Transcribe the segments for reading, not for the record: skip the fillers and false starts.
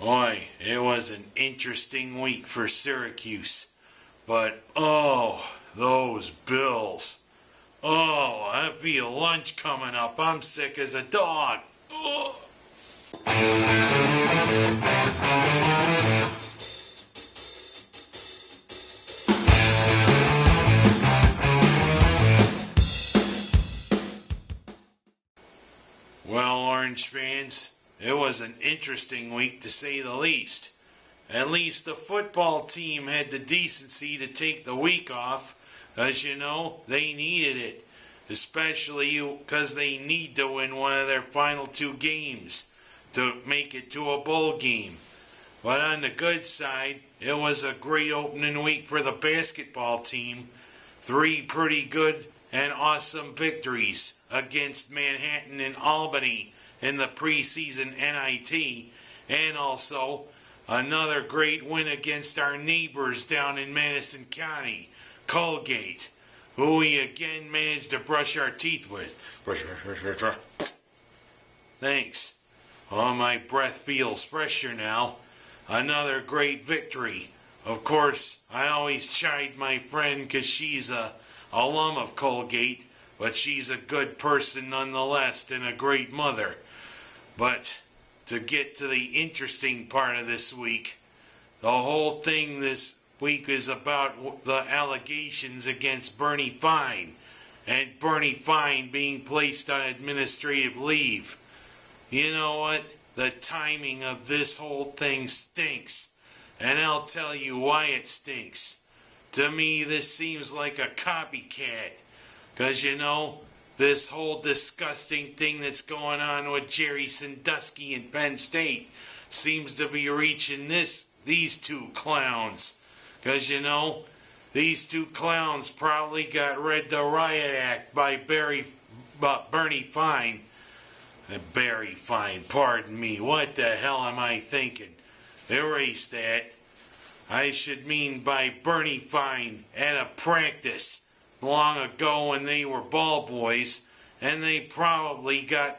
Boy, it was an interesting week for Syracuse. But, those Bills. I feel lunch coming up. I'm sick as a dog. Oh. Well, Orange fans, it was an interesting week to say the least. At least the football team had the decency to take the week off, as you know, they needed it. Especially because they need to win one of their final two games to make it to a bowl game. But on the good side, it was a great opening week for the basketball team. 3 pretty good and awesome victories against Manhattan and Albany in the preseason NIT, and also another great win against our neighbors down in Madison County, Colgate, who we again managed to brush our teeth with. Brush. Thanks. Oh, my breath feels fresher now. Another great victory. Of course, I always chide my friend because she's a alum of Colgate, but she's a good person nonetheless and a great mother. But to get to the interesting part of this week, the whole thing this week is about the allegations against Bernie Fine, and Bernie Fine being placed on administrative leave. You know what? The timing of this whole thing stinks, and I'll tell you why it stinks. To me, this seems like a copycat, because you know, this whole disgusting thing that's going on with Jerry Sandusky in Penn State seems to be reaching these two clowns. Because, you know, these two clowns probably got read the riot act by Bernie Fine. Barry Fine, pardon me. What the hell am I thinking? Erase that. I should mean by Bernie Fine at a practice long ago when they were ball boys, and they probably got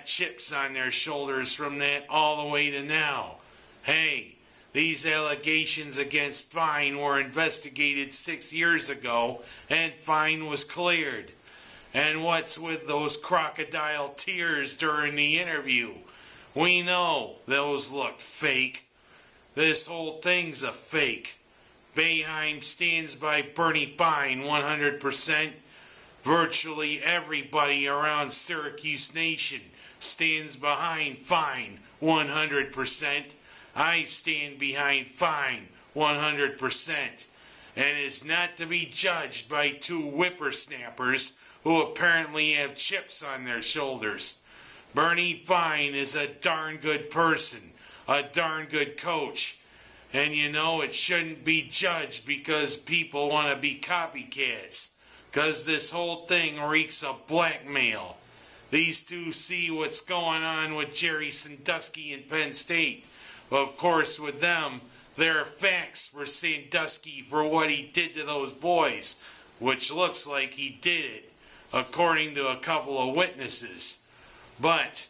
chips on their shoulders from that all the way to now. Hey, these allegations against Fine were investigated 6 years ago, and Fine was cleared. And what's with those crocodile tears during the interview? We know those look fake. This whole thing's a fake. Boeheim stands by Bernie Fine 100%. Virtually everybody around Syracuse Nation stands behind Fine 100%. I stand behind Fine 100%. And is not to be judged by 2 whippersnappers who apparently have chips on their shoulders. Bernie Fine is a darn good person, a darn good coach. And you know, it shouldn't be judged because people want to be copycats. Because this whole thing reeks of blackmail. These two see what's going on with Jerry Sandusky in Penn State. Of course, with them, there are facts for Sandusky for what he did to those boys, which looks like he did it, according to a couple of witnesses. But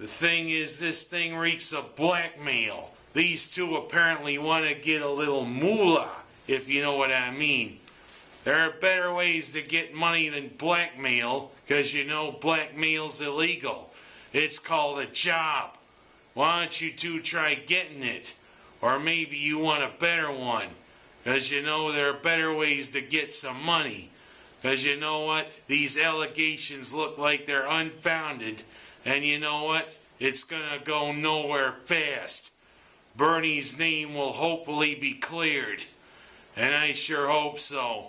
the thing is, this thing reeks of blackmail. These two apparently want to get a little moolah, if you know what I mean. There are better ways to get money than blackmail, because you know blackmail's illegal. It's called a job. Why don't you two try getting it? Or maybe you want a better one, because you know there are better ways to get some money. Because you know what? These allegations look like they're unfounded, and you know what? It's going to go nowhere fast. Bernie's name will hopefully be cleared, and I sure hope so.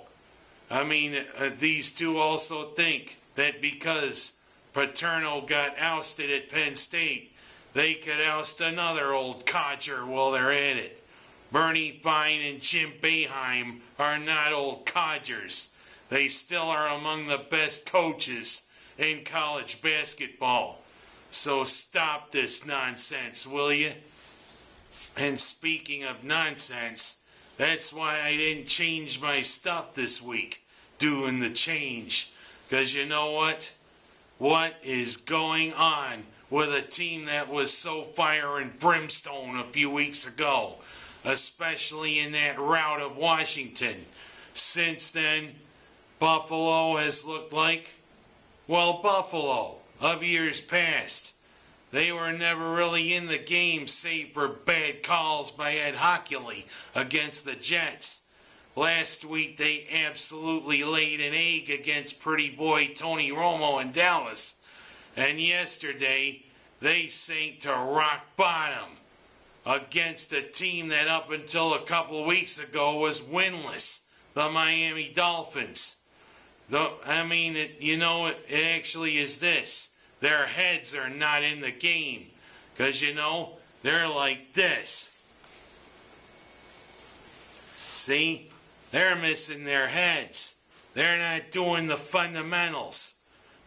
I mean, these two also think that because Paterno got ousted at Penn State, they could oust another old codger while they're at it. Bernie Fine and Jim Boeheim are not old codgers. They still are among the best coaches in college basketball. So stop this nonsense, will you? And speaking of nonsense, that's why I didn't change my stuff this week, doing the change. Because you know what? What is going on with a team that was so fire and brimstone a few weeks ago, especially in that rout of Washington. Since then, Buffalo has looked like, well, Buffalo of years past. They were never really in the game save for bad calls by Ed Hockley against the Jets. Last week they absolutely laid an egg against pretty boy Tony Romo in Dallas. And yesterday they sank to rock bottom against a team that up until a couple of weeks ago was winless, the Miami Dolphins. It actually is this. Their heads are not in the game. Because, they're like this. See? They're missing their heads. They're not doing the fundamentals.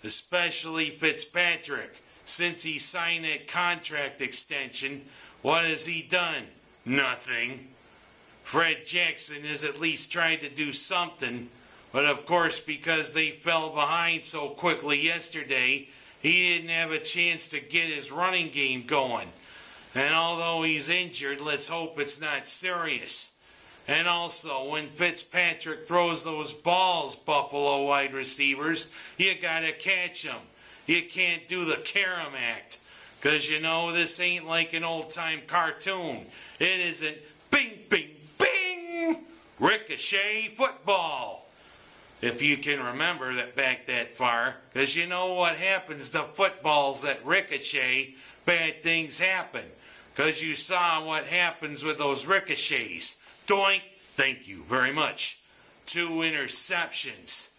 Especially Fitzpatrick. Since he signed that contract extension, what has he done? Nothing. Fred Jackson has at least tried to do something. But of course, because they fell behind so quickly yesterday, he didn't have a chance to get his running game going. And although he's injured, let's hope it's not serious. And also, when Fitzpatrick throws those balls, Buffalo wide receivers, you gotta catch them. You can't do the carom act. Because this ain't like an old-time cartoon. It isn't bing, bing, bing, ricochet football. If you can remember that back that far, because you know what happens to footballs that ricochet, bad things happen. Because you saw what happens with those ricochets. Doink, thank you very much. 2 interceptions.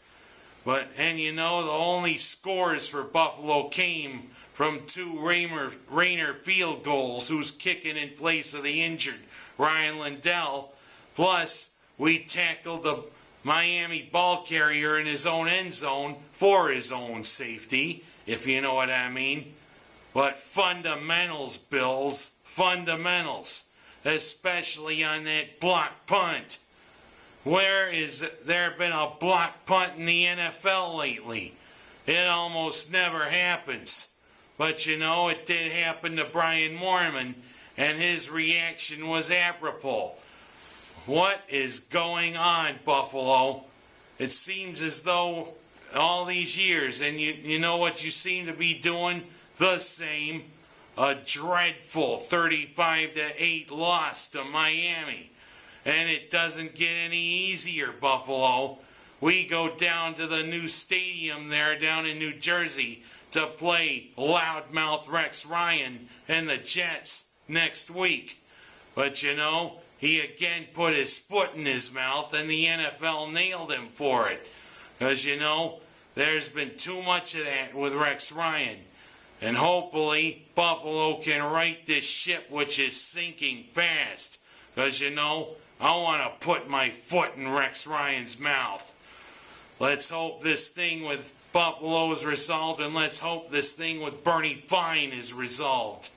The only scores for Buffalo came from 2 Rayner field goals, who's kicking in place of the injured Ryan Lindell. Plus, we tackled the Miami ball carrier in his own end zone for his own safety, if you know what I mean. But fundamentals, Bills, fundamentals, especially on that block punt. Where is there been a block punt in the NFL lately? It almost never happens. But it did happen to Brian Moorman, and his reaction was apropos. What is going on, Buffalo? It seems as though all these years, and you know what you seem to be doing? The same. A dreadful 35-8 loss to Miami. And it doesn't get any easier, Buffalo. We go down to the new stadium there down in New Jersey to play loudmouth Rex Ryan and the Jets next week. But he again put his foot in his mouth, and the NFL nailed him for it. Because, there's been too much of that with Rex Ryan. And hopefully, Buffalo can right this ship, which is sinking fast. Because, I want to put my foot in Rex Ryan's mouth. Let's hope this thing with Buffalo is resolved, and let's hope this thing with Bernie Fine is resolved.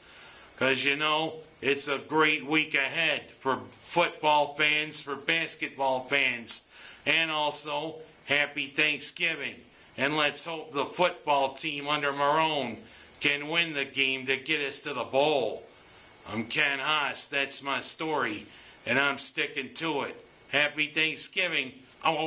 Because, it's a great week ahead for football fans, for basketball fans, and also happy Thanksgiving. And let's hope the football team under Marone can win the game to get us to the bowl. I'm Ken Haas, that's my story, and I'm sticking to it. Happy Thanksgiving. Ow.